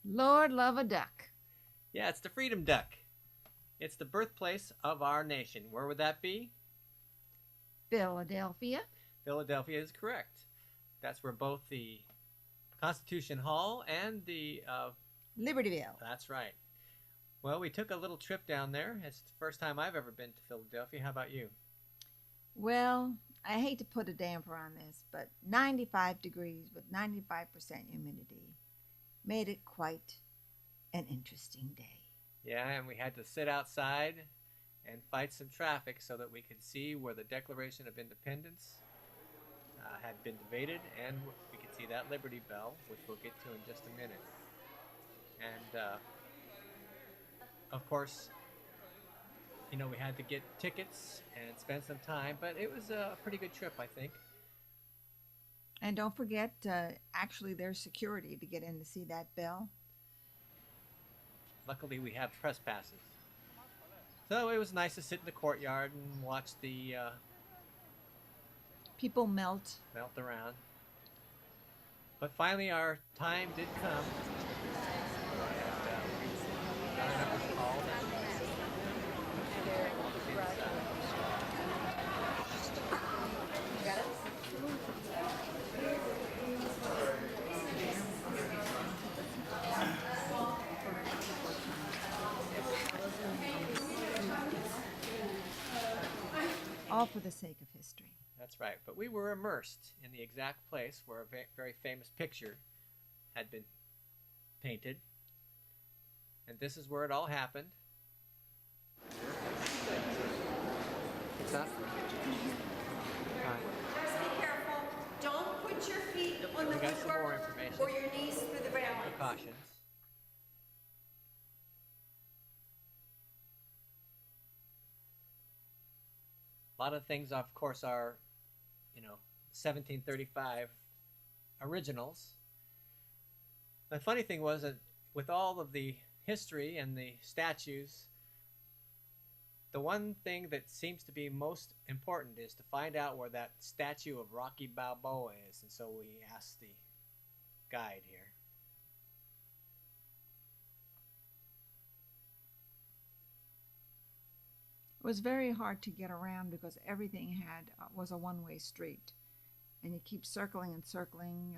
Lord love a duck. Yeah, it's the Freedom Duck. It's the birthplace of our nation. Where would that be? Philadelphia. Philadelphia is correct. That's where both the Constitution Hall and the Libertyville. That's right. Well, we took a little trip down there. It's the first time I've ever been to Philadelphia. How about you? Well, I hate to put a damper on this, but 95 degrees with 95% humidity made it quite an interesting day. Yeah, and we had to sit outside and fight some traffic so that we could see where the Declaration of Independence had been debated, and we could see that Liberty Bell, which we'll get to in just a minute. And of course, we had to get tickets and spend some time, but it was a pretty good trip, I think. And don't forget, actually, there's security to get in to see that bell. Luckily, we have press passes. So it was nice to sit in the courtyard and watch the people melt around. But finally, our time did come. And our number was called. All for the sake of history. That's right. But we were immersed in the exact place where a very famous picture had been painted. And this is where it all happened. What's that? Just be careful. Don't put your feet on the woodwork or your knees through the railings. Precautions. A lot of things, of course, are, 1735 originals. The funny thing was that with all of the history and the statues, the one thing that seems to be most important is to find out where that statue of Rocky Balboa is. And so we asked the guide here. It was very hard to get around because everything was a one-way street, and you keep circling and circling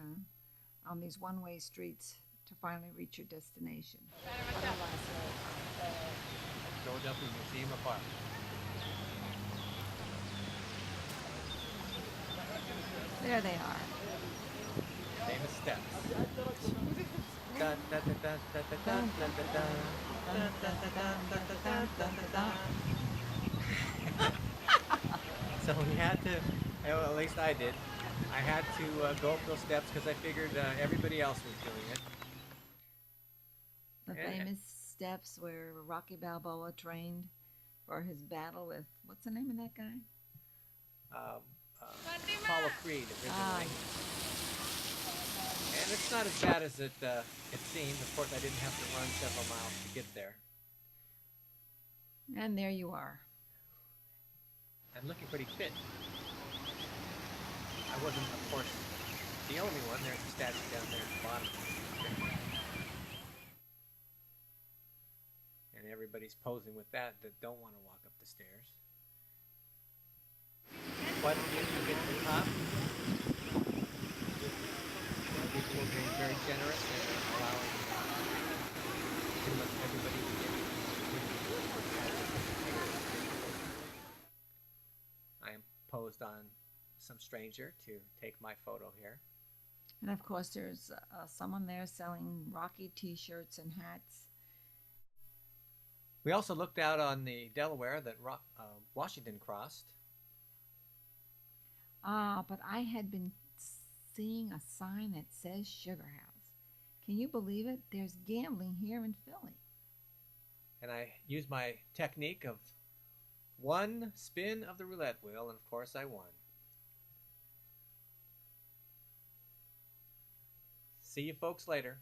on these one-way streets to finally reach your destination. Philadelphia Museum of Art. There they are. Famous steps. So we had to, well, at least I did, I had to go up those steps because I figured everybody else was doing it. The famous steps where Rocky Balboa trained for his battle with, what's the name of that guy? Apollo Creed originally. And it's not as bad as it seemed. Of course, I didn't have to run several miles to get there. And there you are. I'm looking pretty fit. I wasn't, of course, the only one. There's a statue down there at the bottom. And everybody's posing with that don't want to walk up the stairs. But if you get to the top, people are being very generous and allowing pretty much everybody to get. I am posed on some stranger to take my photo here. And of course, there's someone there selling Rocky t-shirts and hats. We also looked out on the Delaware that Washington crossed. But I had been seeing a sign that says Sugar House. Can you believe it? There's gambling here in Philly. And I used my technique of one spin of the roulette wheel, and of course I won. See you folks later.